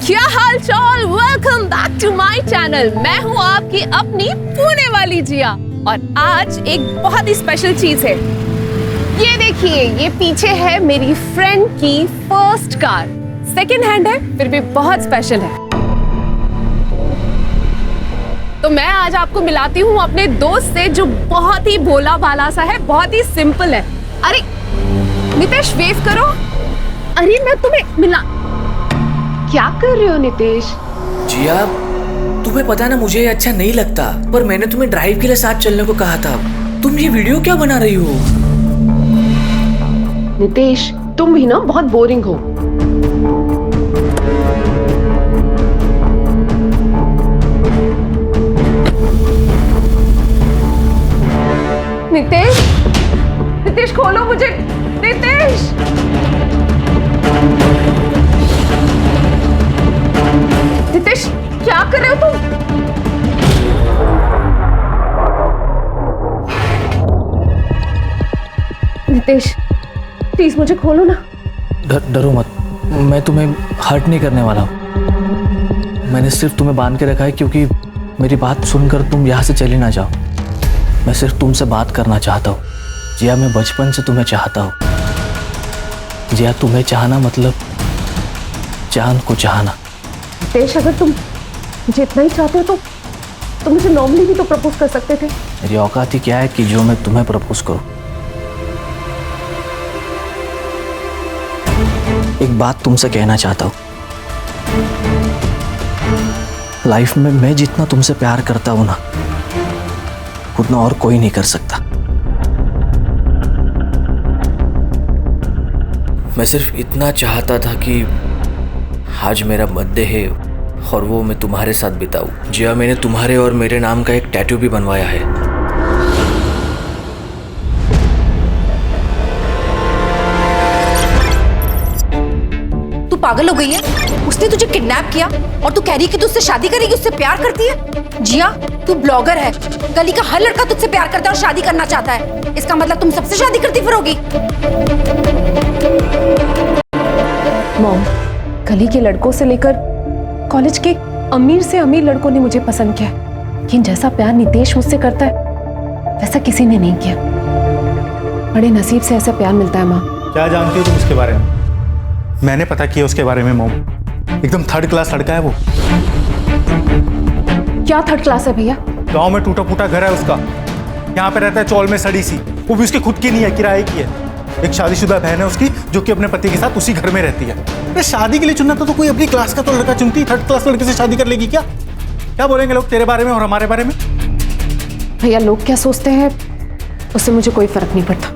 क्या हाल चाल, welcome back to my channel. मैं हूँ आपकी अपनी पुणे वाली जिया और आज एक बहुत ही स्पेशल चीज है। ये देखिए, ये पीछे है मेरी फ्रेंड की फर्स्ट कार। सेकंड हैंड है, फिर भी बहुत स्पेशल है। तो मैं आज आपको मिलाती हूँ अपने दोस्त से जो बहुत ही भोला भाला सा है, बहुत ही सिंपल है। अरे नितेश, वेव करो। अरे मैं तुम्हें मिला। क्या कर रहे हो नितेश? जिया, तुम्हें पता ना मुझे ये अच्छा नहीं लगता, पर मैंने तुम्हें ड्राइव के लिए साथ चलने को कहा था। तुम ये वीडियो क्या बना रही हो? नितेश, तुम भी ना बहुत बोरिंग हो। नितेश, नितेश खोलो मुझे। नितेश, नितेश क्या कर रहे हो तुम? नितेश प्लीज मुझे खोलो ना। डरो मत, मैं तुम्हें हर्ट नहीं करने वाला हूँ। मैंने सिर्फ तुम्हें बांध के रखा है क्योंकि मेरी बात सुनकर तुम यहाँ से चली ना जाओ। मैं सिर्फ तुमसे बात करना चाहता हूँ। जिया, मैं बचपन से तुम्हें चाहता हूँ। जिया, तुम्हें चाहना मतलब चांद को चाहना। नितेश, अगर तुम मुझे इतना ही चाहते हो तो तुम मुझे नॉर्मली भी तो प्रपोज कर सकते थे। मेरी औकात ही क्या है कि जो मैं तुम्हें प्रपोज करूं। एक बात तुमसे कहना चाहता हूं। लाइफ में मैं जितना तुमसे प्यार करता हूं ना, उतना और कोई नहीं कर सकता। मैं सिर्फ इतना चाहता था कि आज मेरा बर्थडे है और वो मैं तुम्हारे साथ बिताऊं। जिया, मैंने तुम्हारे और मेरे नाम का एक टैटू भी बनवाया है। तू पागल हो गई है? उसने तुझे किडनैप किया और तू कह रही है कि तू उससे शादी करेगी, उससे प्यार करती है? जिया, तू ब्लॉगर है। गली का हर लड़का तुझसे प्यार करता है और शादी करना चाहता है। इसका मतलब तुम सबसे शादी करती फिरोगी? मॉम, गली के लड़कों से लेकर कॉलेज के अमीर से अमीर लड़कों ने मुझे पसंद किया, लेकिन जैसा प्यार नितेश मुझसे करता है वैसा किसी ने नहीं किया। बड़े नसीब से ऐसा प्यार मिलता है। माँ, क्या जानती हो तुम उसके बारे में? मैंने पता किया उसके बारे में। मोम एकदम थर्ड क्लास लड़का है वो। क्या थर्ड क्लास है भैया? गांव में टूटा फूटा घर है उसका। यहाँ पे रहता है चौल में सड़ी सी, वो भी उसके खुद की नहीं है, किराए की है। एक शादीशुदा बहन है उसकी जो कि अपने पति के साथ उसी घर में रहती है। अरे शादी के लिए चुनना तो कोई अपनी क्लास का तो लड़का चुनती, थर्ड क्लास लड़के से शादी कर लेगी क्या? क्या बोलेंगे लोग तेरे बारे में और हमारे बारे में? भैया, लोग क्या सोचते हैं उससे मुझे कोई फर्क नहीं पड़ता।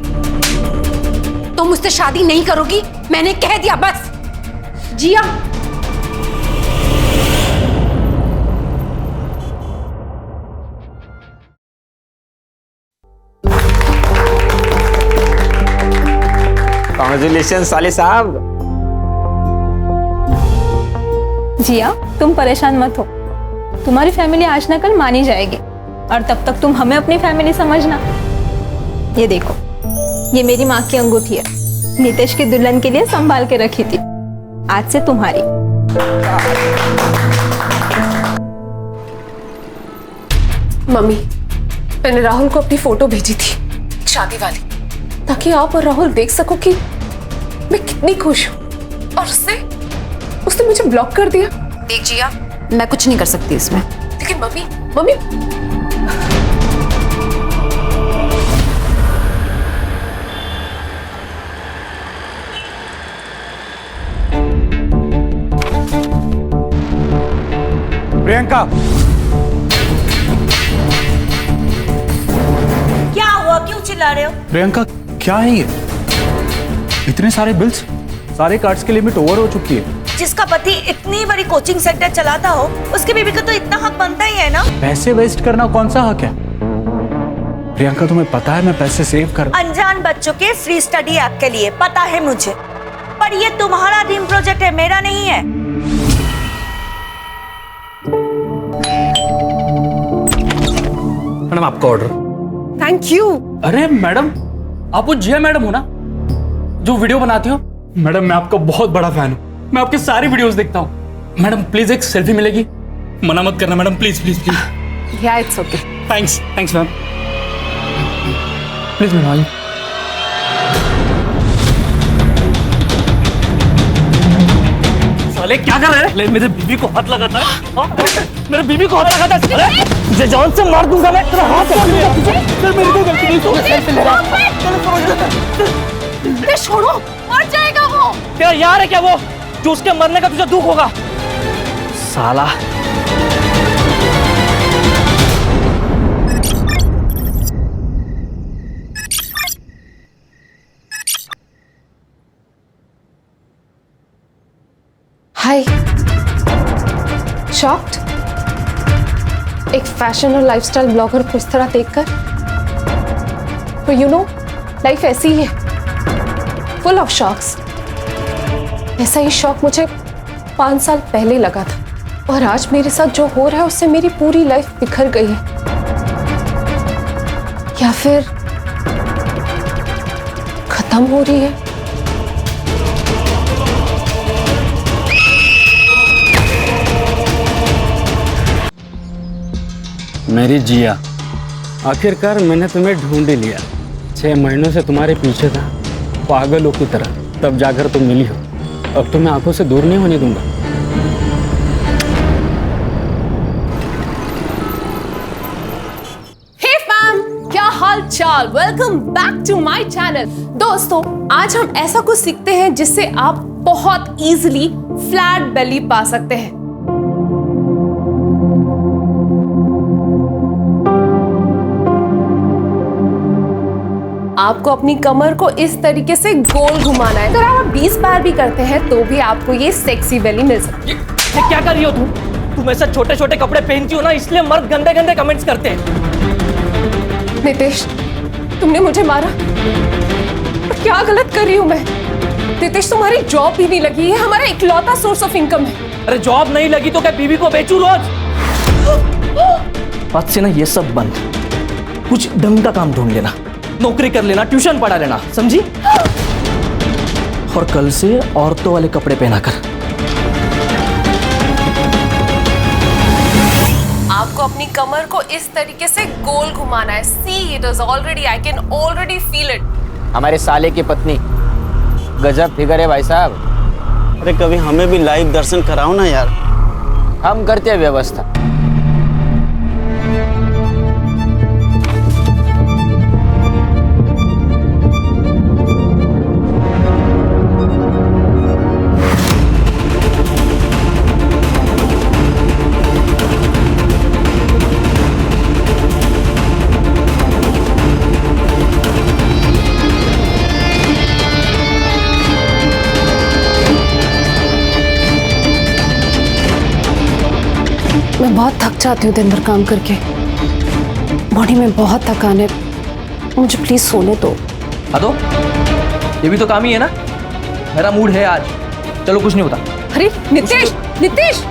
तुम मुझसे शादी नहीं करोगी, मैंने कह दिया बस। जिया, कांग्रेचुलेशन साले साहब। जिया, तुम परेशान मत हो। तुम्हारी फैमिली आज न कल मानी जाएगी और तब तक तुम हमें अपनी फैमिली समझना। ये देखो, ये मेरी माँ की अंगूठी है। नितेश की दुल्हन के लिए संभाल के रखी थी, आज से तुम्हारी। मम्मी, मैंने राहुल को अपनी फोटो भेजी थी शादी वाली, ताकि आप और राहुल देख सको कि मैं कितनी खुश हूँ। और उसने मुझे ब्लॉक कर दिया। देख जिया, मैं कुछ नहीं कर सकती इसमें। लेकिन मम्मी प्रियंका, क्या हुआ? क्यों चिल्ला रहे हो? प्रियंका क्या है ये? इतने सारे बिल्स, सारे कार्ड्स की लिमिट ओवर हो चुकी है। जिसका पति इतनी बड़ी कोचिंग सेंटर चलाता हो, उसके बीवी को तो इतना हक बनता ही है ना। पैसे वेस्ट करना कौन सा हक है? प्रियंका, तुम्हें पता है मैं पैसे सेव कर। अनजान बच्चों के फ्री स्टडी ऐप के लिए पता है मुझे, पर ये तुम्हारा ड्रीम प्रोजेक्ट है, मेरा नहीं है। मैडम, आपका ऑर्डर। Thank you. अरे मैडम, आप वो जिया मैडम हो ना जो वीडियो बनाती हो? मैडम, मैं आपका बहुत बड़ा फैन हूँ। मैं आपके सारी वीडियोस देखता हूँ। मैडम प्लीज एक सेल्फी मिलेगी? मना मत करना मैडम, प्लीज प्लीज प्लीज। या it's okay. Thanks thanks ma'am. Please ma'am आइए। साले क्या कर रहे हैं? मेरे बीबी को हाथ लगाता है। हाँ? मेरे बीबी को हाथ लगाता है। अरे तुझे जान से मार दूंगा मैं। तेरा हाथ काट दूंगा तुझे। सर मेरी कोई गलती नहीं, तो सेल्फी ले रहा। ये छोड़ो, मर जाएगा वो। तेरा यार है क्या वो, जो उसके मरने का तुझे दुख होगा? साला। हाय, शॉक्ड? एक फैशन और लाइफस्टाइल ब्लॉगर को इस तरह देखकर? तो यू नो, लाइफ ऐसी ही है, फुल ऑफ शॉक्स। ऐसा ही शॉक मुझे 5 साल पहले लगा था, और आज मेरे साथ जो हो रहा है उससे मेरी पूरी लाइफ बिखर गई है। या फिर खत्म हो रही है। मेरी जिया, आखिरकार मैंने तुम्हें ढूंढ ही लिया। 6 महीनों से तुम्हारे पीछे था, पागलों की तरह, तब जाकर तुम मिली हो। अब तुम्हें आंखों से दूर नहीं होने दूंगा। हे फैम, क्या हाल चाल? Welcome back to my channel. दोस्तों, आज हम ऐसा कुछ सीखते हैं जिससे आप बहुत इजीली फ्लैट बेली पा सकते हैं। आपको अपनी कमर को इस तरीके से गोल घुमाना है। अगर आप 20 बार भी करते हैं तो भी आपको ये सेक्सी बेली मिल सकती है। ये क्या कर रही हो तुम ऐसे छोटे छोटे कपड़े पहनती हो ना, इसलिए मर्द गंदे गंदे कमेंट्स करते हैं। नितेश, तुमने मुझे मारा? पर क्या गलत कर रही हूँ मैं? नितेश, तुम्हारी जॉब भी नहीं लगी है, हमारा इकलौता सोर्स ऑफ इनकम है। अरे जॉब नहीं लगी तो क्या बीवी को बेचूं रोज? आज से ना ये सब बंद, कुछ ढंग का काम ढूंढ लेना, नौकरी कर लेना, ट्यूशन पढ़ा लेना, समझी? और कल से औरतों वाले कपड़े पहना कर। आपको अपनी कमर को इस तरीके से गोल घुमाना है। See, it is already, I can already feel it. हमारे साले की पत्नी, गजब फिगर है भाई साहब। अरे कभी हमें भी लाइव दर्शन कराओ ना यार। हम करते हैं व्यवस्था। मैं बहुत थक जाती हूँ दिन भर काम करके, बॉडी में बहुत थकान है, मुझे प्लीज सोने दो। हाँ तो ये भी तो काम ही है ना। मेरा मूड है आज, चलो कुछ नहीं होता। अरे नितेश, नितेश!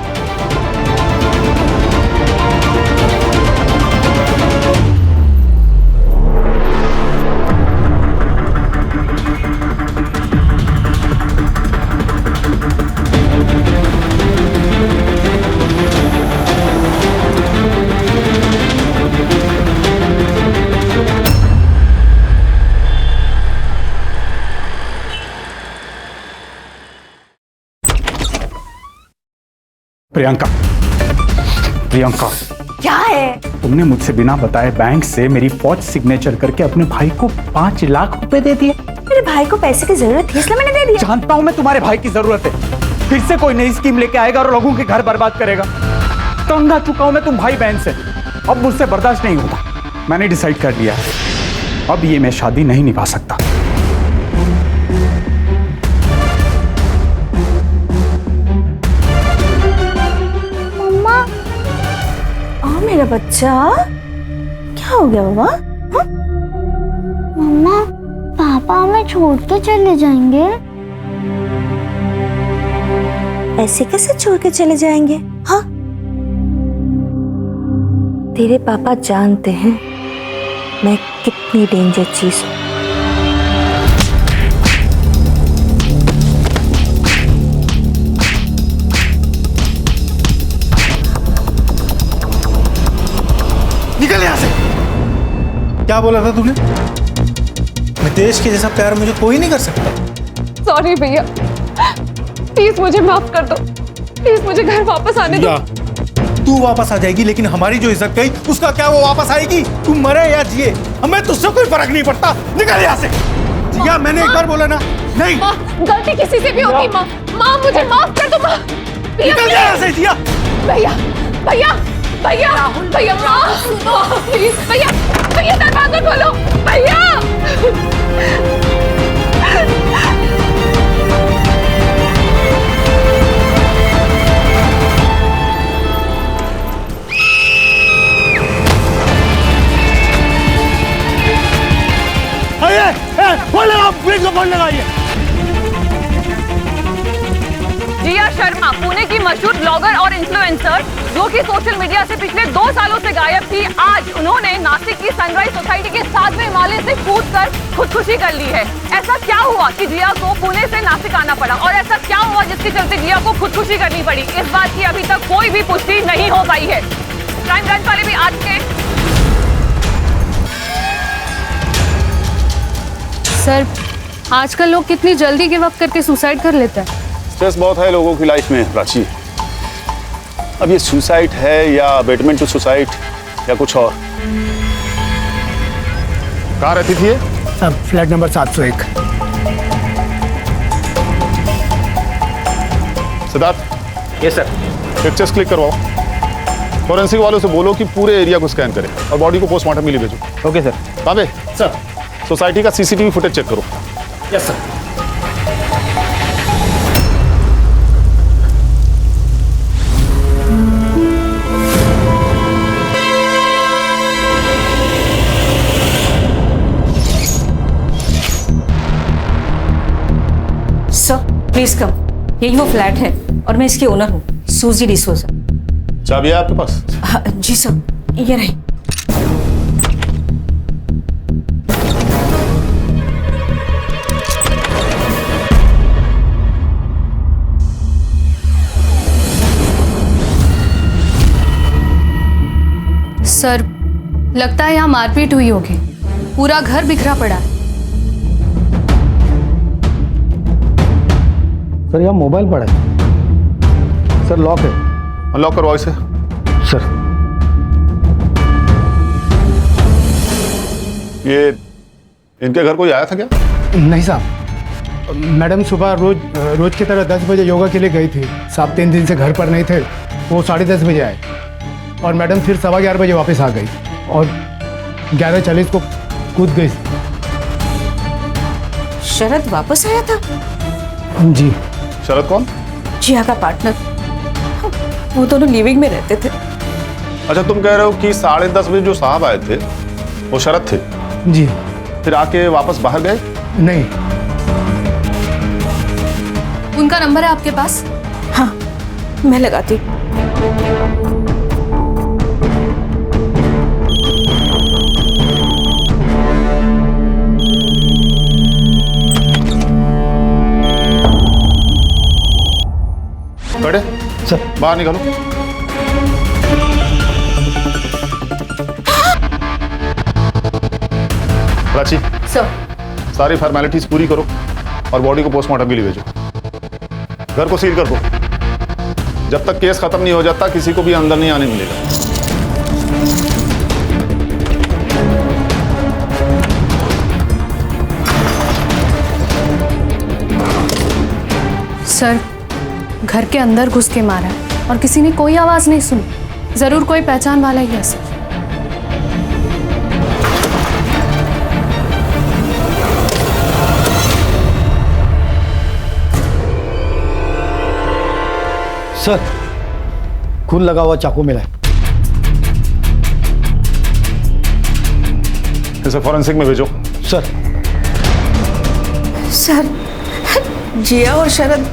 प्रियंका, प्रियंका, क्या है? तुमने मुझसे बिना बताए बैंक से मेरी फौज सिग्नेचर करके अपने भाई को 5 लाख रुपए दे दिए। मेरे भाई को पैसे की जरूरत थी इसलिए मैंने दे दिया। जानता हूं मैं तुम्हारे भाई की जरूरत है, फिर से कोई नई स्कीम लेके आएगा और लोगों के घर बर्बाद करेगा। तंग आ चुका हूं मैं तुम भाई बहन से, अब मुझसे बर्दाश्त नहीं होता। मैंने डिसाइड कर लिया, अब ये मैं शादी नहीं निभा सकता। मेरा बच्चा, क्या हो गया बाबा? मम्मा, पापा हमें छोड़ के चले जाएंगे। ऐसे कैसे छोड़ के चले जाएंगे? हाँ, तेरे पापा जानते हैं मैं कितनी डेंजर चीज हूँ। निकल यहाँ से। क्या बोला था तूने? नितेश के जैसा प्यार मुझे कोई नहीं कर सकता। सॉरी भैया, प्लीज मुझे माफ कर दो, प्लीज मुझे घर वापस आने दो। तू वापस आ जाएगी, लेकिन हमारी जो इज्जत गई उसका क्या वो वापस आएगी? तू मरे या जिए, हमें तुझसे कोई फर्क नहीं पड़ता। निकल यहाँ से। जिया, मैंने एक बार बोला ना। नहीं माँ, गलती किसी से भी होती। माँ, माँ मुझे माफ कर दो। माँ, निकल यहाँ से। जिया, भैया, भैया, भैया, भैया, माँ, प्लीज, भैया, भैया दरवाजा खोलो, भैया। जिया शर्मा, पुणे की मशहूर ब्लॉगर और इन्फ्लुएंसर, जो कि सोशल मीडिया से पिछले 2 सालों से गायब थी, आज उन्होंने नासिक की सनराइज सोसाइटी के 7वें माले से कूदकर खुदकुशी कर ली है। ऐसा क्या हुआ कि जिया को पुणे से नासिक आना पड़ा, और ऐसा क्या हुआ जिसके चलते जिया को खुदकुशी करनी पड़ी? इस बात की अभी तक कोई भी पुष्टि नहीं हो पाई है। क्राइम ब्रांच वाले भी आज के सर, आजकल लोग कितनी जल्दी गिव अप करके सुसाइड कर लेते हैं। स्ट्रेस बहुत है लोगों की लाइफ में प्राची। अब ये सुसाइड है या अबेटमेंट टू सुसाइड या कुछ और। कहाँ रहती थी ये? Flat number 701। Siddharth. Yes sir. Pictures click करवाओ। फॉरेंसिक वालों से बोलो कि पूरे एरिया को स्कैन करें और बॉडी को पोस्टमार्टम के लिए भेजो। Okay sir. बाबे सर। सोसाइटी का सीसीटीवी फुटेज चेक करो। Yes sir. Sir please come, यही वो फ्लैट है और मैं इसकी ओनर हूँ, सूजी डिसोजा। चाबी है आपके पास? हाँ, जी सर, ये रही। सर, लगता है यहाँ मारपीट हुई होगी, पूरा घर बिखरा पड़ा है। सर यहाँ मोबाइल पड़ा है। सर लॉक है। अनलॉक करवाओ इसे। सर ये इनके घर कोई आया था क्या? नहीं साहब, मैडम सुबह रोज की तरह 10 बजे योगा के लिए गई थी। साहब 3 दिन से घर पर नहीं थे, वो 10:30 बजे आए और मैडम फिर 11:15 बजे वापस आ गई और 11:40 को कूद गई। शरद वापस आया था? जी। शरद कौन? जिया का पार्टनर। वो दोनों लिविंग में रहते थे। अच्छा, तुम कह रहे हो कि 10:30 बजे जो साहब आए थे वो शरद थे? जी। फिर आके वापस बाहर गए? नहीं। उनका नंबर है आपके पास? हाँ, मैं लगाती। बड़े सर बाहर निकालो। प्राची सर, सारी फॉर्मेलिटीज पूरी करो और बॉडी को पोस्टमार्टम के लिए भेजो। घर को सील कर दो। जब तक केस खत्म नहीं हो जाता किसी को भी अंदर नहीं आने मिलेगा। सर, घर के अंदर घुस के मारा है और किसी ने कोई आवाज नहीं सुनी। जरूर कोई पहचान वाला ही है सर। सर, खून लगा हुआ चाकू मिला है। इसे फॉरेंसिक में भेजो। सर। सर, जिया और शरद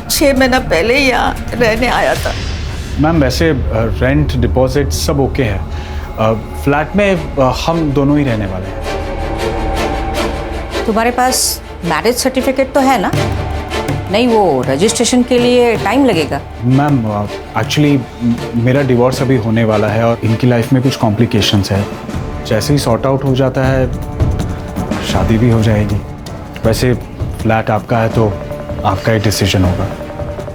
6 महीना पहले यहाँ रहने आया था। मैम वैसे रेंट डिपॉजिट सब ओके है। फ्लैट में हम दोनों ही रहने वाले हैं। तुम्हारे पास मैरिज सर्टिफिकेट तो है ना? नहीं, वो रजिस्ट्रेशन के लिए टाइम लगेगा। मैम एक्चुअली मेरा डिवोर्स अभी होने वाला है और इनकी लाइफ में कुछ कॉम्प्लिकेशंस है। जैसे ही सॉर्ट आउट हो जाता है शादी भी हो जाएगी। वैसे फ्लैट आपका है तो आपका ही डिसीजन होगा।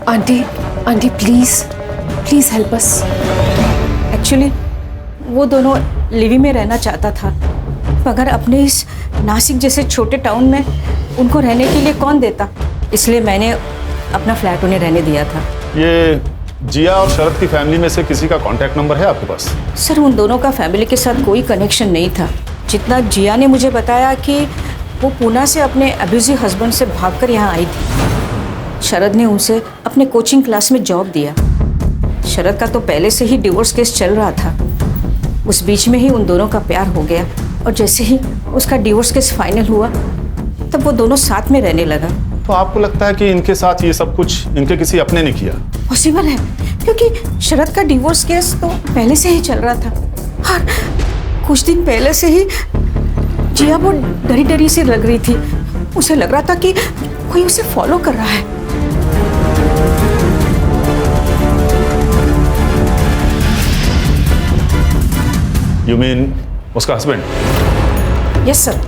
Aunty please help us. Actually वो दोनों लिवी में रहना चाहता था, मगर अपने इस नासिक जैसे छोटे टाउन में उनको रहने के लिए कौन देता, इसलिए मैंने अपना फ्लैट उन्हें रहने दिया था। ये जिया और शरद की फैमिली में से किसी का कांटेक्ट नंबर है आपके पास? सर, उन दोनों का फैमिली के साथ कोई कनेक्शन नहीं था। जितना जिया ने मुझे बताया कि वो पूना से अपने अब्यूजिव हस्बैंड से भागकर यहाँ आई थी। शरद ने उनसे अपने कोचिंग क्लास में जॉब दिया। शरद का तो पहले से ही डिवोर्स केस चल रहा था। उस बीच में ही उन दोनों का प्यार हो गया और जैसे ही उसका डिवोर्स केस फाइनल हुआ तब वो दोनों साथ में रहने लगा। तो आपको लगता है कि इनके साथ ये सब कुछ इनके किसी अपने ने किया? पॉसिबल है, क्योंकि शरद का डिवोर्स केस तो पहले से ही चल रहा था और कुछ दिन पहले से ही जिया वो डरी डरी से लग रही थी। उसे लग रहा था कि कोई उसे फॉलो कर रहा है। यू मीन उसका हस्बैंड? यस सर,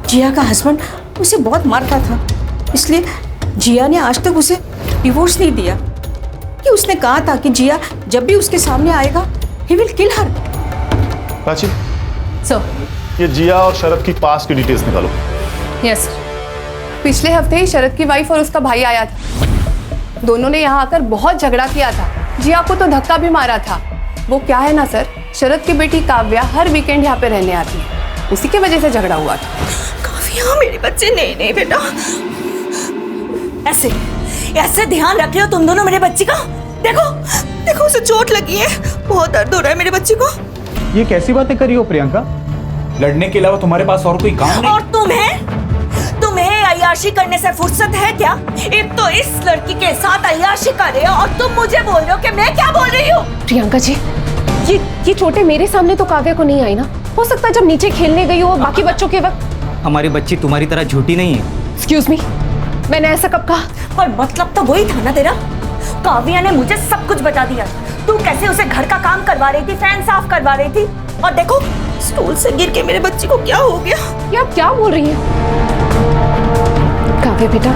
जिया का हस्बैंड उसे बहुत मारता था, इसलिए जिया ने आज तक उसे डिवोर्स नहीं दिया। कि उसने कहा था कि जिया जब भी उसके सामने आएगा he will kill her. Prachi sir, ये जिया और शरद की पास्ट की डिटेल्स निकालो। Yes sir. पिछले हफ्ते ही शरद की वाइफ और उसका भाई आया था। दोनों ने यहाँ आकर बहुत झगड़ा किया था। जिया को तो धक्का भी मारा था। वो क्या है ना सर, शरद की बेटी काव्या हर वीकेंड यहाँ पे रहने आती है, उसी की वजह से झगड़ा हुआ था। काव्या मेरे बच्चे, नहीं बेटा, ऐसे ध्यान रख रहे हो तुम दोनों मेरे बच्चे का। देखो उसे चोट लगी है, बहुत दर्द हो रहा है मेरे बच्चे को। ये कैसी बातें करी हो प्रियंका? लड़ने के अलावा तुम्हारे पास और कोई काम नहीं? और तुम्हें अय्याशी करने से फुर्सत है क्या? एक तो इस लड़की के साथ अय्याशी कर रहे हो और तुम मुझे बोल रहे हो कि मैं क्या बोल रही हूँ? प्रियंका जी, ये चोटें मेरे सामने तो काव्या को नहीं आई ना। हो सकता है जब नीचे खेलने गई हो बाकी बच्चों के वक्त। हमारी बच्ची तुम्हारी तरह झूठी नहीं है। एक्सक्यूज मी, मैंने ऐसा कब कहा? पर मतलब तो वही था ना तेरा। काव्या ने मुझे सब कुछ बता दिया। तू कैसे उसे घर का काम करवा रही थी, फैन साफ करवा रही थी, और देखो स्टूल से गिर के मेरे बच्चे को क्या हो गया। ये आप क्या बोल रही हैं? काव्या बेटा,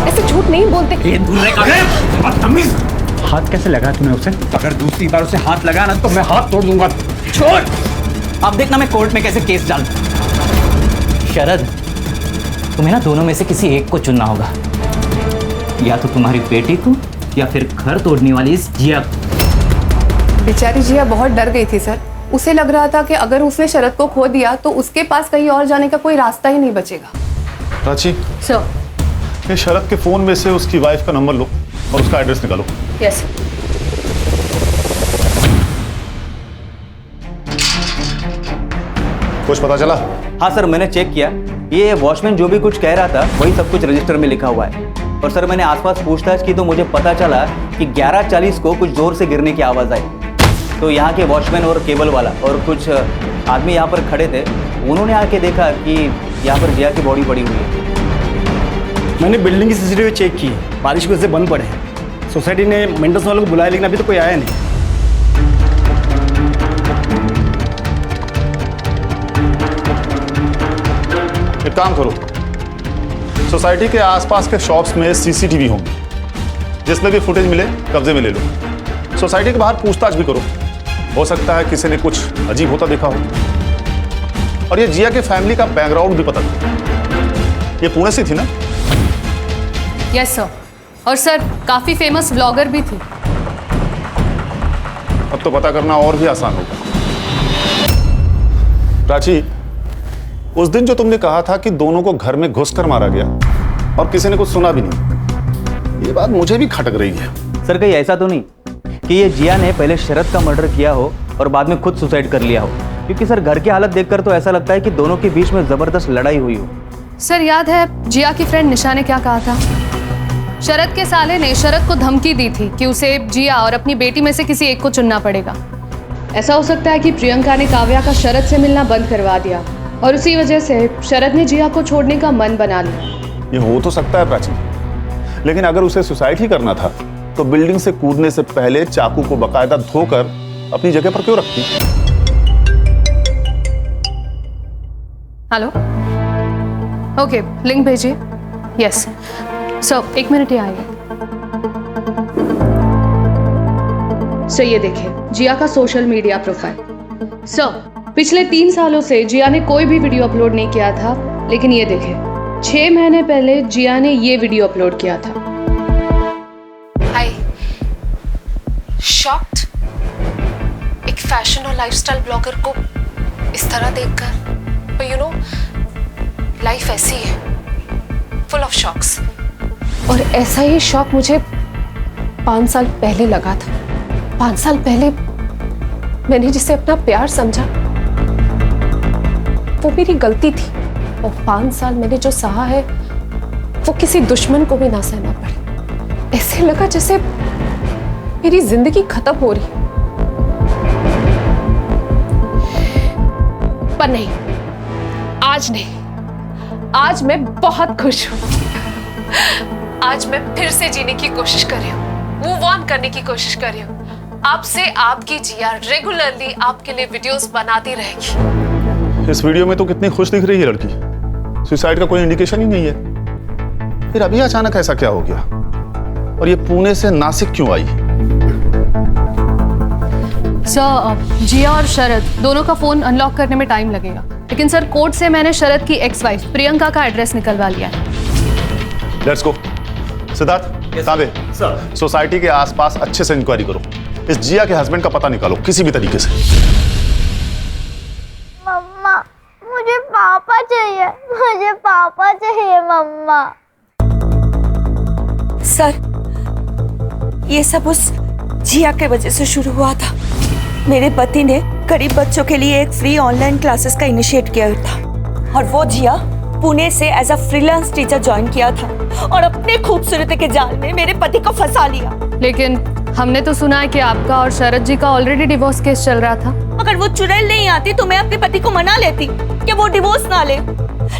ऐसे झूठ नहीं बोलते। बदतमीज! हाथ कैसे लगा तूने उसे? अगर दूसरी बार उसे हाथ लगा ना तो मैं हाथ तोड़ दूंगा। छोड़! अब देखना मैं कोर्ट में कैसे केस डालता। शरद, तुम्हें ना दोनों में से किसी एक को चुनना होगा। या तो तुम्हारी बेटी को या फिर घर तोड़ने वाली इस जिया को। बेचारी जिया बहुत डर गई थी सर। उसे लग रहा था कि अगर उसने शरद को खो दिया तो उसके पास कहीं और जाने का कोई रास्ता ही नहीं बचेगा। प्राची, सर, ये शरद के फोन में से उसकी वाइफ का नंबर लो और उसका एड्रेस निकालो। यस। कुछ पता चला? हाँ सर, मैंने चेक किया। ये वॉचमैन जो भी कुछ कह रहा था वही सब कुछ रजिस्टर में लिखा हुआ है। और सर, मैंने आसपास पूछताछ की तो मुझे पता चला कि 11:40 को कुछ जोर से गिरने की आवाज़ आई। तो यहाँ के वॉचमैन और केबल वाला और कुछ आदमी यहाँ पर खड़े थे। उन्होंने आके देखा कि यहाँ पर जिया की बॉडी पड़ी हुई है। मैंने बिल्डिंग की सीसीटीवी चेक की, बारिश की वजह से बंद पड़े हैं। सोसाइटी ने मेंटेनेंस वालों को बुलाया लेकिन अभी तो कोई आया नहीं। एक काम करो, सोसाइटी के आसपास के शॉप्स में सीसीटीवी होंगी, जिसमें भी फुटेज मिले कब्जे में ले लो। सोसाइटी के बाहर पूछताछ भी करो, हो सकता है किसी ने कुछ अजीब होता देखा हो। और ये जिया के फैमिली का बैकग्राउंड भी पता करो। ये पुणे से थी ना? Yes sir. और सर, काफी फेमस ब्लॉगर भी थी। अब तो पता करना और भी आसान होगा। प्राची, उस दिन जो तुमने कहा था कि दोनों को घर में घुसकर मारा गया और किसी ने कुछ सुना भी नहीं, ये बात मुझे भी खटक रही है। सर, कहीं ऐसा तो नहीं कि ये जिया ने पहले शरद का मर्डर किया हो और बाद में खुद सुसाइड कर लिया हो? क्योंकि सर, घर की हालत देखकर तो ऐसा लगता है कि दोनों के बीच में जबरदस्त लड़ाई हुई हो। सर, याद है जिया की फ्रेंड निशा ने क्या कहा था? शरद के साले ने शरद को धमकी दी थी कि उसे जिया और अपनी बेटी में से किसी एक को चुनना पड़ेगा। ऐसा हो सकता है कि प्रियंका ने काव्या का शरद से मिलना बंद करवा दिया और उसी वजह से शरद ने जिया को छोड़ने का मन बना लिया। ये हो तो सकता है प्राची, लेकिन अगर उसे सुसाइड ही करना था तो बिल्डिंग से कूदने से पहले चाकू को बकायदा धोकर अपनी जगह पर क्यों रखती? हेलो, ओके, लिंक भेजिए। यस सर, 1 मिनट ही आइए। सर ये देखिए जिया का सोशल मीडिया प्रोफाइल। सर पिछले 3 सालों से जिया ने कोई भी वीडियो अपलोड नहीं किया था, लेकिन ये देखिए 6 महीने पहले जिया ने ये वीडियो अपलोड किया था। हाय, शॉक्ड। एक फैशन और लाइफस्टाइल ब्लॉगर को इस तरह देखकर, पर यू नो लाइफ ऐसी है, फुल ऑफ शॉक्स। और ऐसा ही शौक मुझे 5 साल पहले लगा था। 5 साल पहले मैंने जिसे अपना प्यार समझा वो मेरी गलती थी, और 5 साल मैंने जो सहा है वो किसी दुश्मन को भी ना सहना पड़े। ऐसे लगा जैसे मेरी जिंदगी खत्म हो रही, पर नहीं, आज नहीं, आज मैं बहुत खुश हूं। आज मैं फिर से जीने की कोशिश कर रही हूँ, मूव ऑन करने की कोशिश कर रही हूँ। आपसे आपकी जिया रेगुलरली आपके लिए वीडियोस बनाती रहेगी। इस वीडियो में तो कितनी खुश दिख रही है लड़की, सुसाइड का कोई इंडिकेशन ही नहीं है। फिर अभी अचानक ऐसा क्या हो गया? और ये पुणे से नासिक क्यों आई? सर जिया और शरद दोनों का फोन अनलॉक करने में टाइम लगेगा, लेकिन सर कोर्ट से मैंने शरद की एक्स वाइफ प्रियंका का एड्रेस निकलवा लिया है। Let's go. सिद्धार्थ, ताबे सोसाइटी के आसपास अच्छे से इंक्वायरी करो, इस जिया के हस्बैंड का पता निकालो किसी भी तरीके से। मम्मा, मुझे पापा चाहिए, मुझे पापा चाहिए मम्मा। सर, ये सब उस जिया के वजह से शुरू हुआ था। मेरे पति ने गरीब बच्चों के लिए एक फ्री ऑनलाइन क्लासेस का इनिशिएट किया था, और वो जिया पुणे से as a freelance teacher join किया था और अपने खूबसूरती के जाल में मेरे पति को फंसा लिया। लेकिन हमने तो सुना है कि आपका और शरद जी का ऑलरेडी डिवोर्स केस चल रहा था। अगर वो चुड़ैल नहीं आती तो मैं अपने पति को मना लेती कि वो डिवोर्स ना ले,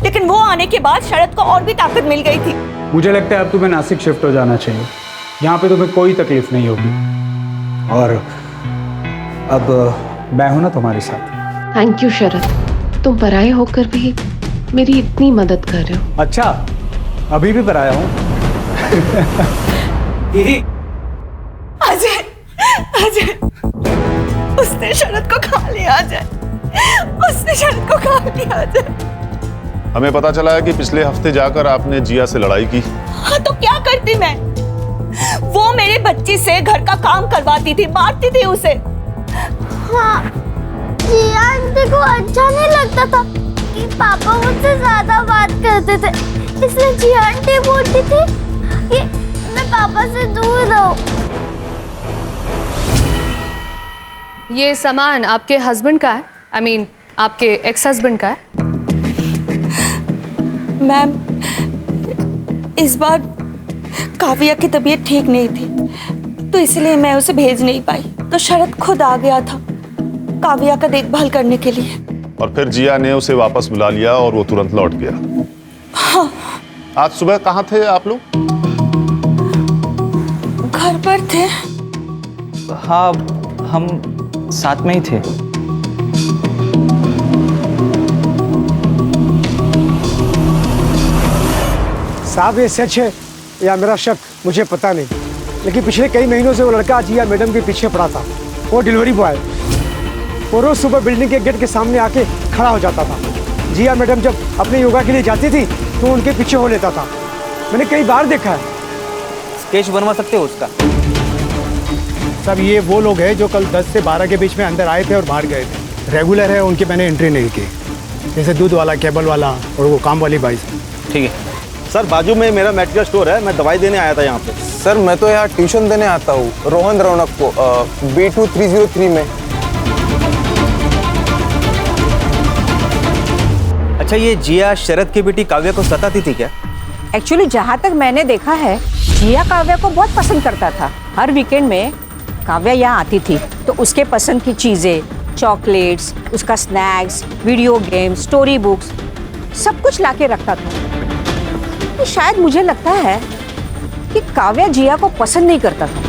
लेकिन वो आने के बाद शरद को और भी ताकत मिल गई थी। मुझे लगता है अब तुम्हें नासिक शिफ्ट हो जाना चाहिए, यहाँ पे तुम्हें कोई तकलीफ नहीं होगी। और अब मैं हूं ना तुम्हारे साथ। थैंक यू शरद, तुम पराए होकर भी मेरी इतनी मदद कर रहे हो। अच्छा, अभी भी पराया हूँ। अजय, अजय, उसने शरद को खा लिया अजय, उसने शरद को खा लिया अजय। हमें पता चला है कि पिछले हफ्ते जाकर आपने जिया से लड़ाई की। हाँ, तो क्या करती मैं? वो मेरे बच्ची से घर का काम करवाती थी, मारती थी उसे। हाँ, जिया आंटी को अच्छा नहीं लगता था कि पापा मुझसे ज्यादा बात करते थे, इसलिए जिया आंटी बोलती थी कि मैं पापा से दूर रहूं। ये सामान आपके हस्बैंड का है? I mean, आपके एक्स हस्बैंड का है? मैम, इस बार काव्या की तबीयत ठीक नहीं थी, तो इसलिए मैं उसे भेज नहीं पाई, तो शरद खुद आ गया था काव्या का देखभाल करने के लिए। और फिर जिया ने उसे वापस बुला लिया और वो तुरंत लौट गया। हाँ। आज सुबह कहाँ थे आप लोग? घर पर थे। हाँ, हम साथ में ही थे। साहब ये सच है या मेरा शक मुझे पता नहीं, लेकिन पिछले कई महीनों से वो लड़का जिया मैडम के पीछे पड़ा था। वो डिलीवरी बॉय, वो रोज सुबह बिल्डिंग के गेट के सामने आके खड़ा हो जाता था। जिया मैडम जब अपने योगा के लिए जाती थी तो उनके पीछे हो लेता था। मैंने कई बार देखा है। स्केच बनवा सकते हो उसका? सब ये वो लोग हैं जो कल 10 से 12 के बीच में अंदर आए थे और बाहर गए थे। रेगुलर है, उनकी मैंने एंट्री नहीं की, जैसे दूध वाला, केबल वाला और वो काम वाली बाई। ठीक है सर, बाजू में मेरा मेडिकल स्टोर है, मैं दवाई देने आया था यहाँ पे। सर मैं तो यहाँ ट्यूशन देने आता हूँ रोहन रौनक को B2 303 में। अच्छा, ये जिया शरद की बेटी काव्या को सताती थी क्या? एक्चुअली जहाँ तक मैंने देखा है, जिया काव्या को बहुत पसंद करता था। हर वीकेंड में काव्या यहाँ आती थी तो उसके पसंद की चीज़ें, चॉकलेट्स, उसका snacks, video games, story books, सब कुछ लाके रखता था। तो शायद मुझे लगता है कि काव्या जिया को पसंद नहीं करता था।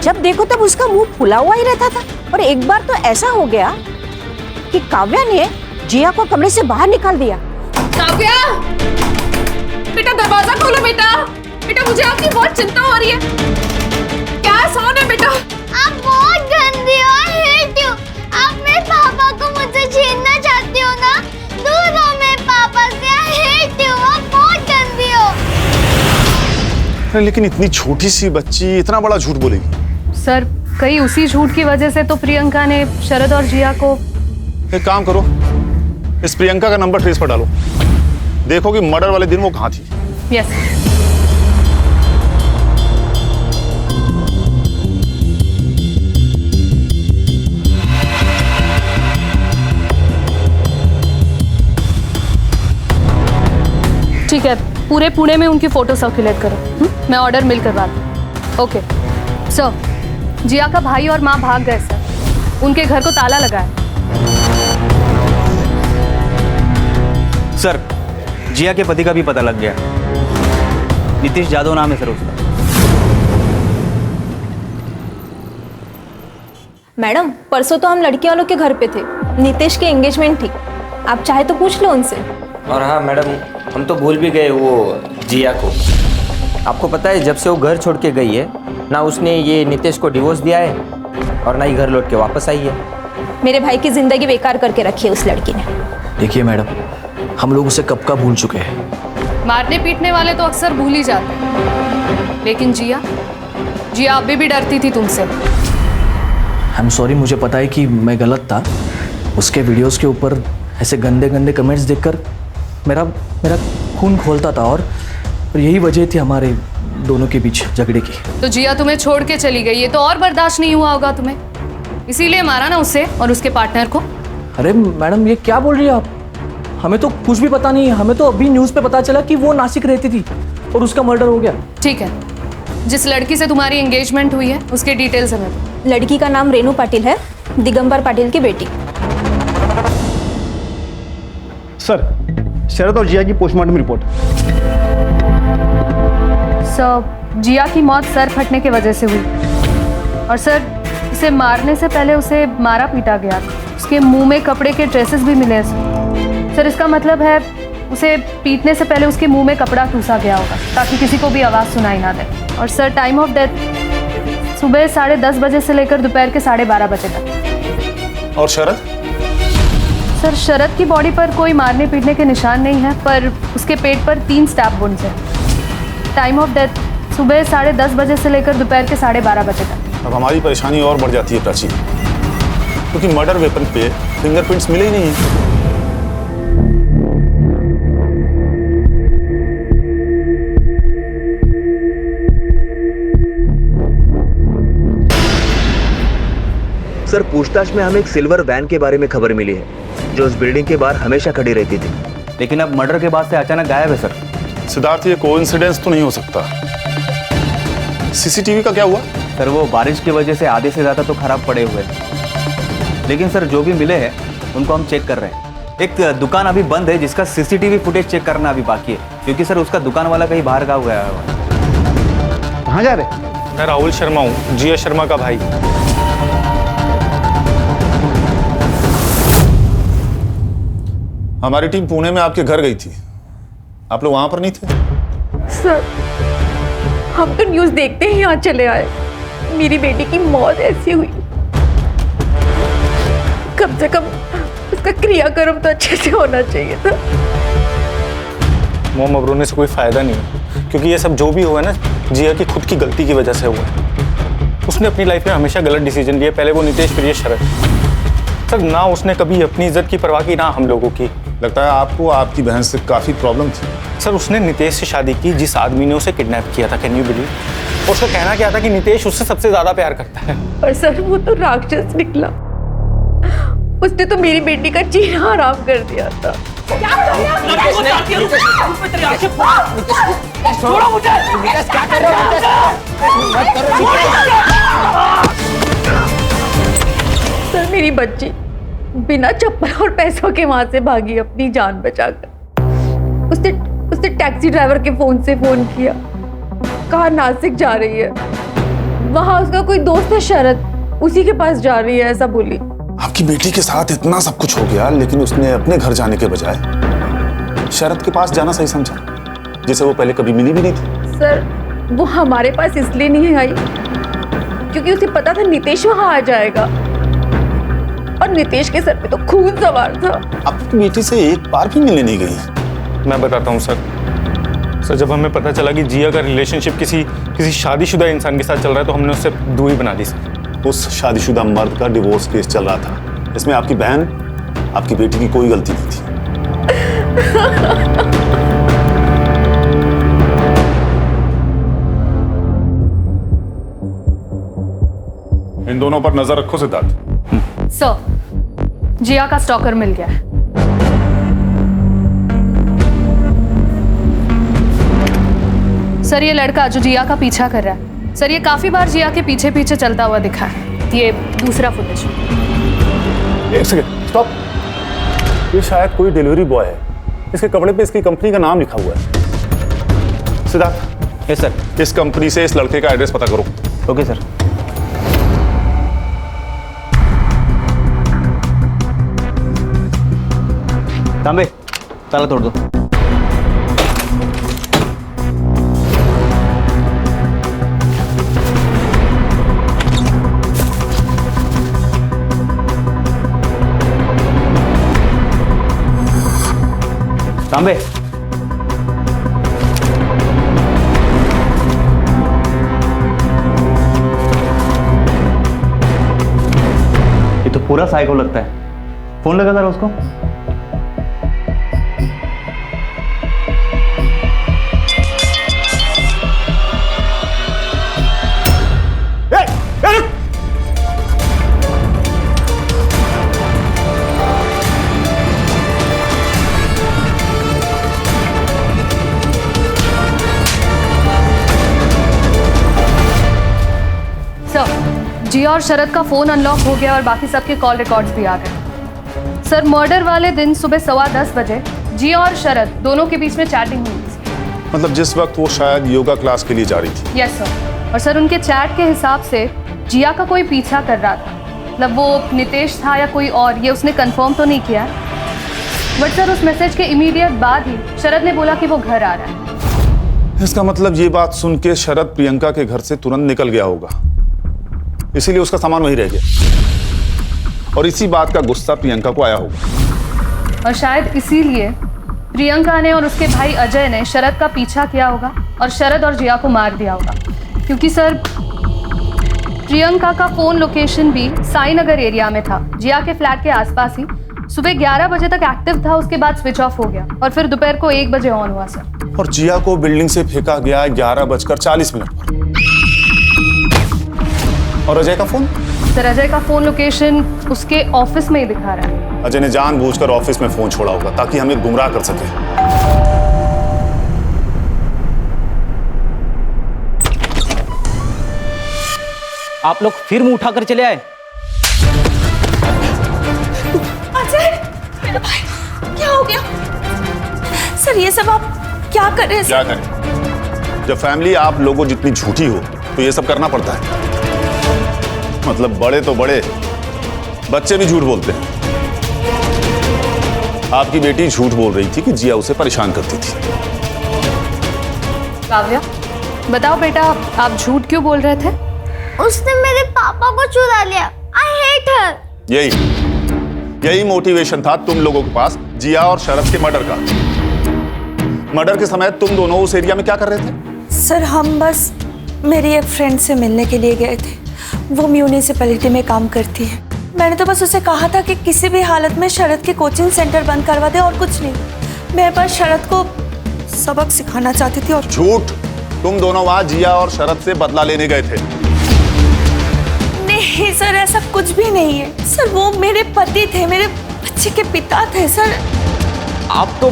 जब देखो तब उसका मुंह फुला हुआ ही रहता था। और एक बार तो ऐसा हो गया कि काव्या ने जिया को कमरे से बाहर निकाल दिया। काव्या, बेटा दरवाजा खोलो बेटा। बेटा मुझे आपकी बहुत चिंता हो रही है। क्या कौन है बेटा? आप बहुत गंदी हो, I hate you। आप मेरे पापा को मुझसे छीनना चाहती हो ना? दूर रहो मेरे पापा से, I hate you। आप बहुत गंदी हो। लेकिन इतनी छोटी सी बच्ची इतना बड़ा झूठ बोलेगी? सर, कहीं उसी झूठ की वजह से तो प्रियंका ने शरद और जिया को। एक काम करो, इस प्रियंका का नंबर ट्रेस पर डालो, देखो कि मर्डर वाले दिन वो कहाँ थी। यस। ठीक है, पूरे पुणे में उनकी फोटो सर्कुलेट करो। मैं ऑर्डर मिल करवाती हूँ। Okay sir. जिया का भाई और माँ भाग गए सर, उनके घर को ताला लगा है। सर, जिया के पति का भी पता लग गया। नीतीश जादव नाम है सर उसका। मैडम, परसों तो हम लड़की वालों के घर पे थे, नीतीश की एंगेजमेंट थी। आप चाहे तो पूछ लो उनसे। और हाँ मैडम, हम तो भूल भी गए वो जिया को। आपको पता है, जब से वो घर छोड़ के गई है ना उसने ये नीतीश को डिवोर्स दिया है और ना ही घर लौट के वापस आई है। मेरे भाई की जिंदगी बेकार करके रखी है उस लड़की ने। देखिए मैडम, हम लोग उसे कब का भूल चुके हैं। मारने पीटने वाले तो अक्सर भूल ही जाते हैं, लेकिन जिया अभी भी डरती थी तुमसे। आई एम सॉरी, मुझे पता है कि मैं गलत था। उसके वीडियोस के ऊपर ऐसे गंदे गंदे कमेंट्स देखकर मेरा खून खोलता था और यही वजह थी हमारे दोनों के बीच झगड़े की। तो जिया तुम्हें छोड़ के चली गई, ये तो और बर्दाश्त नहीं हुआ होगा तुम्हें, इसीलिए मारा ना उसे और उसके पार्टनर को। अरे मैडम, ये क्या बोल रही है आप? हमें तो कुछ भी पता नहीं है। हमें तो अभी न्यूज़ पे पता चला कि वो नासिक रहती थी और उसका मर्डर हो गया। ठीक है, जिस लड़की से तुम्हारी एंगेजमेंट हुई है उसके डिटेल्स हमें दो। लड़की का नाम रेनू पाटिल है, दिगंबर पाटिल की बेटी। सर, शरद और जिया की पोस्टमार्टम रिपोर्ट। सर, जिया की मौत सर फटने की वजह से हुई और सर उसे मारने से पहले उसे मारा पीटा गया। उसके मुंह में कपड़े के ट्रेसेस भी मिले हैं सर। इसका मतलब है उसे पीटने से पहले उसके मुंह में कपड़ा ठूसा गया होगा ताकि किसी को भी आवाज़ सुनाई ना दे। और सर, टाइम ऑफ डेथ सुबह 10:30 बजे से लेकर दोपहर के 12:30 बजे तक। और शरद? सर, शरद की बॉडी पर कोई मारने पीटने के निशान नहीं है, पर उसके पेट पर 3 स्टैब वुंड्स हैं। टाइम ऑफ डेथ सुबह 10:30 बजे से लेकर दोपहर के 12:30 बजे तक। अब हमारी परेशानी और बढ़ जाती है प्राची, क्योंकि मर्डर वेपन पे फिंगरप्रिंट्स मिले ही नहीं है। सर, पूछताछ में हमें एक सिल्वर वैन के बारे में खबर मिली है जो उस बिल्डिंग के बाहर हमेशा खड़ी रहती थी, लेकिन अब मर्डर के बाद से अचानक गायब है सर। सिद्धार्थ, ये कोइंसिडेंस तो नहीं हो सकता। सीसीटीवी का क्या हुआ? सर, वो बारिश की वजह से आधे से ज़्यादा तो खराब पड़े हुए हैं, लेकिन सर जो भी मिले हैं उनको हम चेक कर रहे हैं। एक दुकान अभी बंद है जिसका सीसीटीवी फुटेज चेक करना अभी बाकी है, क्योंकि सर उसका दुकान वाला कहीं बाहर गाँव गया है। कहाँ जा रहे? मैं राहुल शर्मा हूँ, जिया शर्मा का भाई। हमारी टीम पुणे में आपके घर गई थी, आप लोग वहां पर नहीं थे? सर, हम तो न्यूज़ देखते ही यहाँ चले आए। मेरी बेटी की मौत ऐसी हुई, कम से कम उसका क्रियाक्रम तो अच्छे से होना चाहिए था। मोम, अब रोने से कोई फायदा नहीं है, क्योंकि ये सब जो भी हुआ है ना, जिया की खुद की गलती की वजह से हुआ है। उसने अपनी लाइफ में हमेशा गलत डिसीजन लिए, पहले वो नीतीश, फिर ये शरद। सर, ना उसने कभी अपनी इज्जत की परवाह की, ना हम लोगों की। लगता है आपको आपकी बहन से काफी प्रॉब्लम थी। सर, उसने नितेश से शादी की जिस आदमी ने उसे किडनैप किया था। Can you believe? उसका कहना क्या था कि नितेश उससे सबसे ज्यादा प्यार करता है। पर सर, वो तो राक्षस निकला। उसने तो मेरी बेटी का जीना हराम कर दिया था। सर, मेरी बच्ची बिना चप्पल और पैसों के वहां से भागी अपनी जान बचाकर। उसने टैक्सी ड्राइवर के फोन से फोन किया कार नासिक जा रही है, वहां उसका कोई दोस्त है शरद, उसी के पास जा रही है, ऐसा बोली। आपकी बेटी के साथ इतना सब कुछ हो गया, लेकिन उसने अपने घर जाने के बजाय शरद के पास जाना सही समझा, जिसे वो पहले कभी मिली भी नहीं थी। सर, वो हमारे पास इसलिए नहीं आई क्योंकि उसे पता था नितेश वहां आ जाएगा, और नितेश के सर पे तो खून सवार था। अपनी बेटी से एक बार भी मिलने नहीं गई। मैं बताता हूँ सर, जब हमें पता चला कि जिया का रिलेशनशिप किसी शादीशुदा इंसान के साथ चल रहा है, तो हमने उससे दूरी बना दी सर। उस शादीशुदा मर्द का डिवोर्स केस चल रहा था, इसमें आपकी बहन, आपकी बेटी की कोई गलती नहीं थी। इन दोनों पर नजर रखो सिद्धार्थ। सर, जिया का स्टॉकर मिल गया है। सर, ये लड़का जो जिया का पीछा कर रहा है, सर ये काफी बार जिया के पीछे पीछे चलता हुआ दिखा है। ये दूसरा फुटेज। एक सेकंड, स्टॉप। ये शायद कोई डिलीवरी बॉय है, इसके कपड़े पे इसकी कंपनी का नाम लिखा हुआ है। सिद्धार्थ। Yes sir. इस कंपनी से इस लड़के का एड्रेस पता करो। Okay sir. तांबे, ताला तोड़ दो। तांबे, ये तो पूरा साइको लगता है। फोन लगा जरा उसको। जिया और शरद का फोन अनलॉक हो गया और बाकी सबके कॉल रिकॉर्ड्स भी आ गए। सर, मर्डर वाले दिन सुबह 10:15 बजे जिया और शरद दोनों के बीच में चैटिंग हुई थी। मतलब जिस वक्त वो शायद योगा क्लास के लिए जा रही थी। Yes sir. और सर, उनके चैट के हिसाब से जिया का कोई पीछा कर रहा था। मतलब वो नितेश था या कोई और, ये उसने कंफर्म तो नहीं किया। बट सर, उस मैसेज के इमीडिएट बाद ही शरद ने बोला कि वो घर आ रहा है। इसका मतलब ये बात सुन के शरद प्रियंका के घर से तुरंत निकल गया होगा, इसीलिए उसका सामान वहीं रह गया, और इसी बात का गुस्सा प्रियंका को आया होगा। और शायद इसीलिए प्रियंका ने और उसके भाई अजय ने शरद का पीछा किया होगा और शरद और जिया को मार दिया होगा। क्योंकि सर, प्रियंका का फोन लोकेशन भी साई नगर एरिया में था, जिया के फ्लैट के आसपास ही। सुबह 11 बजे तक एक्टिव था, उसके बाद स्विच ऑफ हो गया और फिर दोपहर को 1 बजे ऑन हुआ सर। और जिया को बिल्डिंग से फेंका गया 11:40 पर। और अजय का फोन? सर, अजय का फोन लोकेशन उसके ऑफिस में ही दिखा रहा है। अजय ने जानबूझकर ऑफिस में फोन छोड़ा होगा ताकि हमें गुमराह कर सके। आप लोग फिर मुंह उठाकर चले आए। अजय, मेरा भाई, क्या हो गया? सर, ये सब आप क्या कर रहे हैं? क्या करें? जब फैमिली आप लोगों जितनी झूठी हो तो ये सब करना पड़ता है। मतलब बड़े तो बड़े, बच्चे भी झूठ बोलते हैं। आपकी बेटी झूठ बोल रही थी कि जिया उसे परेशान करती थी। काव्या, बताओ बेटा, आप झूठ क्यों बोल रहे थे? उसने मेरे पापा को चुरा लिया। I hate her. यही मोटिवेशन था तुम लोगों के पास जिया और शरद के मर्डर का। मर्डर के समय तुम दोनों उस एरिया में क्या कर रहे थे? सर, हम बस मेरी एक फ्रेंड से मिलने के लिए गए थे। वो म्यूनिसिपैलिटी में काम करती है। मैंने तो बस उसे कहा था कि किसी भी हालत में शरद के कोचिंग सेंटर बंद करवा दे, और कुछ नहीं। मैं बस शरद को सबक सिखाना चाहती थी। और झूठ! तुम दोनों वहां जिया और शरद से बदला लेने गए थे। नहीं सर, ऐसा कुछ भी नहीं है सर। वो मेरे पति थे, मेरे बच्चे के पिता थे सर। आप तो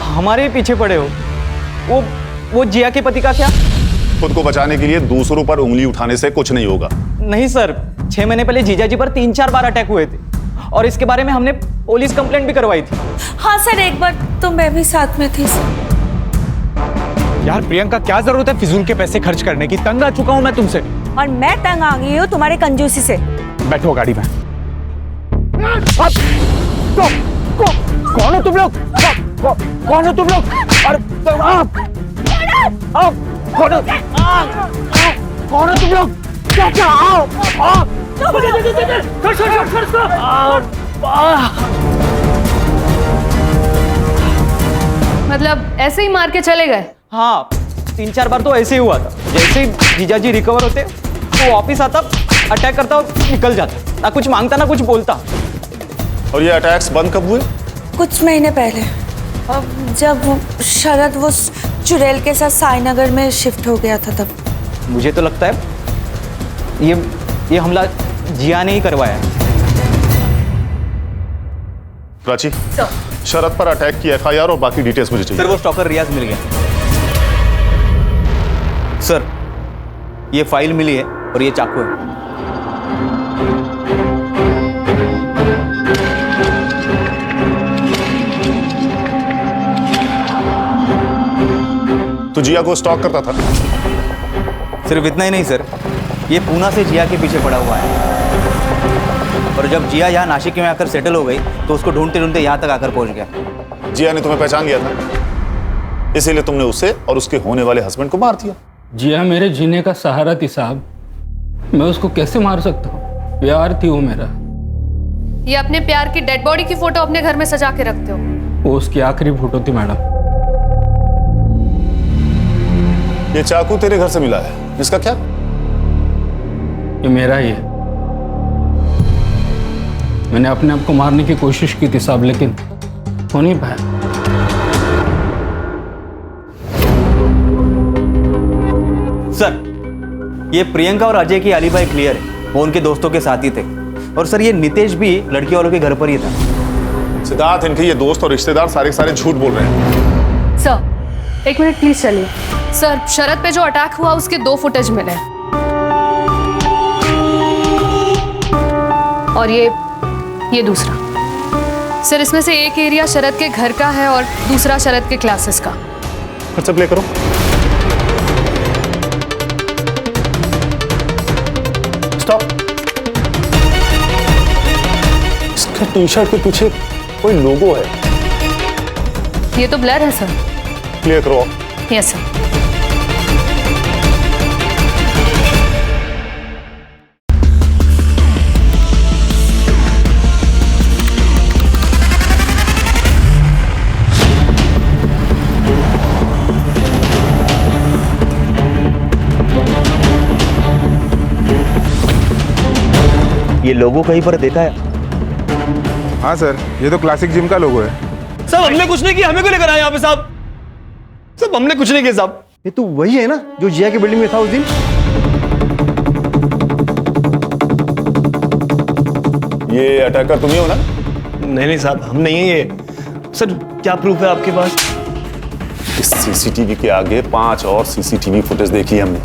हमारे पीछे पड़े हो। वो जिया के पति का क्या? खुद को बचाने के लिए दूसरों पर उंगली उठाने से कुछ नहीं होगा। नहीं सर, 6 महीने पहले जीजाजी पर 3-4 बार अटैक हुए थे और इसके बारे में हमने पुलिस कंप्लेंट भी करवाई थी। हाँ सर, एक बार तो मैं भी साथ में थी सर। यार प्रियंका, क्या जरूरत है फिजूल के पैसे खर्च करने की? तंग आ चुका हूं मैं तुमसे। और मैं तंग आ गई हूँ तुम्हारे कंजूसी से। बैठो गाड़ी में। कौन हो तुम लोग? कौन हो तुम लोग? अरे आप कौन हो तुम लोग? क्या आओ मतलब ऐसे ही मार के चले गए? हाँ, 3-4 बार तो ऐसे ही हुआ था। जैसे ही जीजाजी रिकवर होते तो वापिस आता, अटैक करता और निकल जाता, ना कुछ मांगता ना कुछ बोलता। और ये अटैक्स बंद कब हुए? कुछ महीने पहले, जब शरद वो चुड़ैल के साथ साईनगर में शिफ्ट हो गया था तब। मुझे तो लगता है ये हमला जिया ने ही करवाया है। प्राची, शरद पर अटैक की FIR और बाकी डिटेल्स मुझे चाहिए। सर, वो स्टॉकर रियाज मिल गया। सर, ये फाइल मिली है और ये चाकू है। तू जिया को स्टॉक करता था? सिर्फ इतना ही नहीं सर, ये पूना से जिया के पीछे पड़ा हुआ है। और जब जिया यहाँ नासिक में आकर सेटल हो गई तो उसको ढूंढते ढूंढते यहाँ तक आकर पहुंच गया। जिया ने तुम्हें पहचान लिया था, इसीलिए तुमने उसे और उसके होने वाले हस्बैंड को मार दिया। जिया मेरे जीने का सहारा थी साहब, मैं उसको कैसे मार सकता हूँ? प्यार थी वो मेरा। ये अपने प्यार की डेड बॉडी की फोटो अपने घर में सजा के रखते हो? वो उसकी आखिरी फोटो थी मैडम। ये चाकू तेरे घर से मिला है, इसका क्या? ये मेरा ही है। मैंने अपने आप को मारने की कोशिश की थी साहब, लेकिन हो नहीं पाया। सर, ये प्रियंका और अजय की अलीबाई क्लियर है, वो उनके दोस्तों के साथ ही थे। और सर, ये नितेश भी लड़की वालों के घर पर ही था। सिद्धार्थ, इनके ये दोस्त और रिश्तेदार सारे झूठ बोल रहे हैं। सर, 1 मिनट प्लीज चलिए। सर, शरद पे जो अटैक हुआ उसके 2 फुटेज मिले और ये दूसरा। सर, इसमें से एक एरिया शरद के घर का है और दूसरा शरद के क्लासेस का। अच्छा, प्ले करो। स्टॉप। इसका टी-शर्ट के पीछे कोई लोगो है। ये तो ब्लर है सर। क्लियर करो। Yes sir. ये लोगो कहीं पर देखा है? हाँ सर, ये तो क्लासिक जिम का लोगो है। साहब, हमने कुछ नहीं किया, हमें क्यों लेकर आए यहाँ पे साहब? साहब, हमने कुछ नहीं किया साहब। ये तो वही है ना जो जिया की बिल्डिंग में था उस दिन? ये अटैकर तुम ही हो ना? नहीं साहब, हम नहीं है ये। सर, क्या प्रूफ है आपके पास? इस CCTV के आगे 5 और CCTV फुटेज देखी है हमने,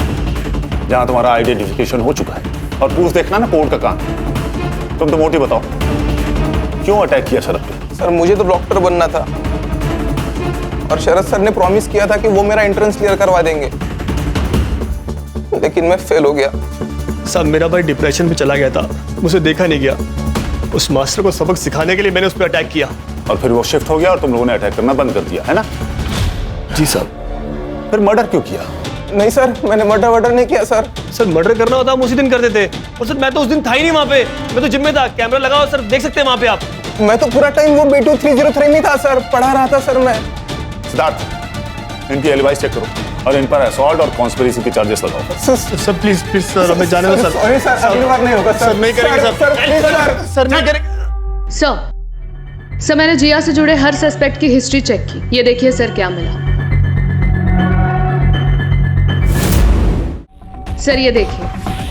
जहां तुम्हारा आइडेंटिफिकेशन हो चुका है। और प्रूफ देखना ना कोर्ट का काम। तुम तो मोटी बताओ, क्यों अटैक किया शरद पे? सर, मुझे तो डॉक्टर बनना था और शरद सर ने प्रॉमिस किया था कि वो मेरा एंट्रेंस क्लियर करवा देंगे, लेकिन मैं फेल हो गया। साहब, मेरा भाई डिप्रेशन में चला गया था, मुझे देखा नहीं गया। उस मास्टर को सबक सिखाने के लिए मैंने उस पर अटैक किया। और फिर वो शिफ्ट हो गया और तुम लोगों ने अटैक करना बंद कर दिया, है ना? जी साहब। फिर मर्डर क्यों किया? नहीं सर, मैंने मर्डर नहीं किया सर। सर, मर्डर करना होता हम उसी दिन कर देते। और सर, मैं तो उस दिन था ही नहीं वहाँ पे, मैं तो जिम में था। कैमरा लगाओ सर, देख सकते हैं वहाँ पे आप। मैं तो पूरा टाइम वो B2 303 में था सर, पढ़ा रहा था सर मैं। सिद्धार्थ, इनकी एलिबाइस चेक करो और इन पर असॉल्ट और कॉन्स्पिरेसी के चार्जेस लगाओ। सर प्लीज सर, हमें जाने दो सर। सॉरी सर, अगली बार नहीं होगा सर। नहीं करेंगे सर। सर नहीं करेंगे सर, मैंने जिया से जुड़े हर सस्पेक्ट की हिस्ट्री चेक की। ये देखिए सर, क्या मिला। सर, ये देखिए,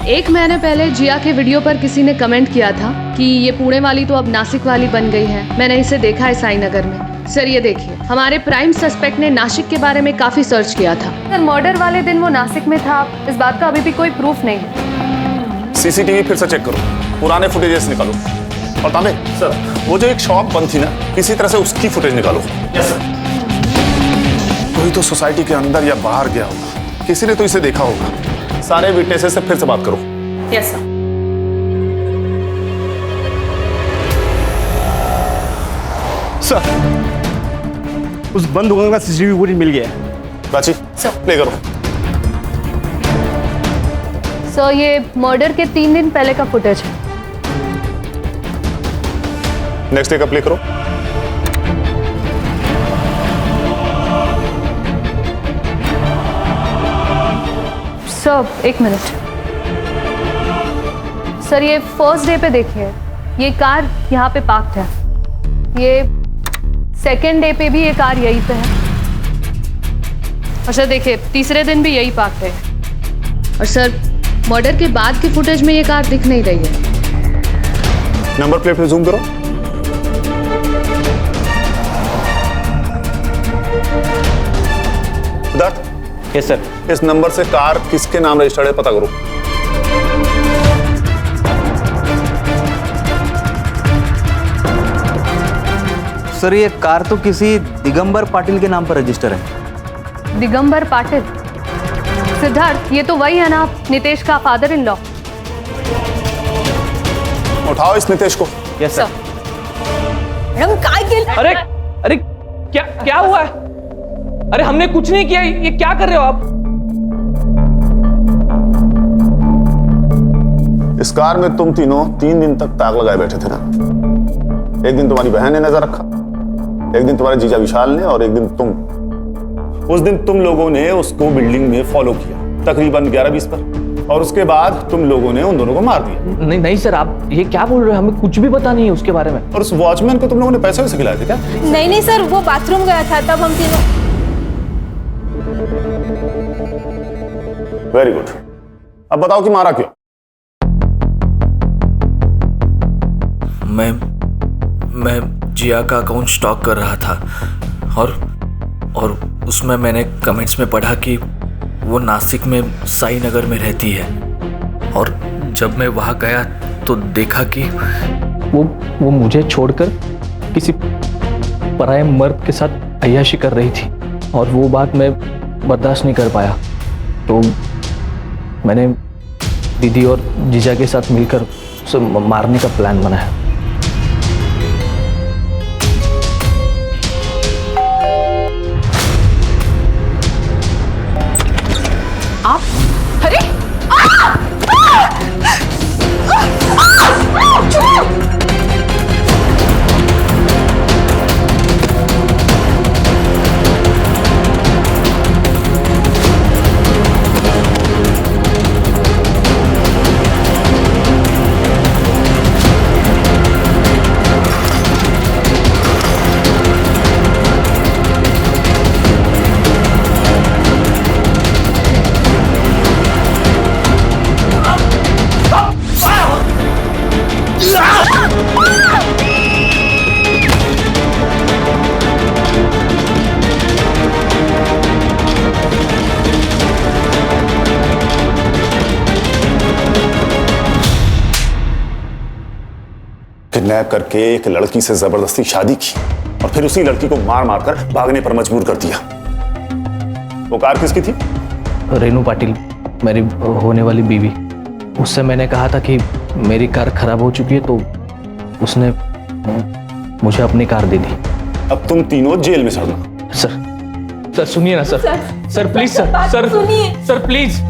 1 महीने पहले जिया के वीडियो पर किसी ने कमेंट किया था कि ये पुणे वाली तो अब नासिक वाली बन गई है। मैंने इसे देखा है साईनगर में। सर, ये देखिए, हमारे प्राइम सस्पेक्ट ने नासिक के बारे में काफी सर्च किया था। सर, मर्डर वाले दिन वो नासिक में था, इस बात का अभी भी कोई प्रूफ नहीं है। CCTV फिर से चेक करो, पुराने फुटेजेस निकालो। और तांबे सर, वो जो एक शॉप बंद थी ना, किसी तरह से उसकी फुटेज निकालो। Yes sir. वही तो सोसाइटी के अंदर या बाहर गया होगा, किसी ने तो इसे देखा होगा। सारे विटनेसेस से फिर से बात करो। Yes sir. सर, उस बंद दुकान का सीसीटीवी फुटेज मिल गया है। प्राची, प्ले करो। सर ये मर्डर के 3 दिन पहले का फुटेज है। नेक्स्ट डे का प्ले करो। Sir 1 minute. सर ये फर्स्ट डे पे देखिए, ये कार यहाँ पे पार्क्ड है। ये सेकेंड डे पे भी ये कार यहीं पे है। और सर देखिए तीसरे दिन भी यही पार्क्ड है। और सर मर्डर के बाद की फुटेज में ये कार दिख नहीं रही है। नंबर प्लेट पे जूम करो। Siddharth, yes sir. इस नंबर से कार किसके नाम रजिस्टर्ड है पता करो। सर ये कार तो किसी दिगंबर पाटिल के नाम पर रजिस्टर है। दिगंबर पाटिल? सिद्धार्थ ये तो वही है ना, नितेश का फादर इन लॉ। उठाओ इस नितेश को। Yes sir. मैडम काय के? अरे अरे क्या क्या हुआ है? अरे हमने कुछ नहीं किया, ये क्या कर रहे हो आप? इस कार में तुम तीनों 3 दिन तक ताक लगाए बैठे थे ना। एक दिन तुम्हारी बहन ने नजर रखा, एक दिन तुम्हारे जीजा विशाल ने, और एक दिन तुम। उस दिन तुम लोगों ने उसको बिल्डिंग में फॉलो किया तकरीबन 11:20 पर, और उसके बाद तुम लोगों ने उन दोनों को मार दिया। नहीं नहीं सर, आप ये क्या बोल रहे हो? हमें कुछ भी पता नहीं है उसके बारे में। और उस वॉचमैन को तुम लोगों ने पैसे वैसे खिलाए थे क्या? नहीं नहीं सर, वो बाथरूम गया था तब हम तीनों। Very good. अब बताओ कि मारा क्यों? मैं जिया का अकाउंट स्टॉक कर रहा था, और उसमें मैंने कमेंट्स में पढ़ा कि वो नासिक में साई नगर में रहती है। और जब मैं वहाँ गया तो देखा कि वो मुझे छोड़कर किसी पराये मर्द के साथ अय्याशी कर रही थी, और वो बात मैं बर्दाश्त नहीं कर पाया। तो मैंने दीदी और जीजा के साथ मिलकर उसे मारने का प्लान बनाया। आप? अरे किडनैप करके एक लड़की से जबरदस्ती शादी की, और फिर उसी लड़की को मार मार कर भागने पर मजबूर कर दिया। वो कार किसकी थी? रेनू पाटिल, मेरी होने वाली बीवी। उससे मैंने कहा था कि मेरी कार खराब हो चुकी है, तो उसने मुझे अपनी कार दे दी। अब तुम तीनों जेल में सड़ना। सर सुनिए ना sir, sir please sir, sir please.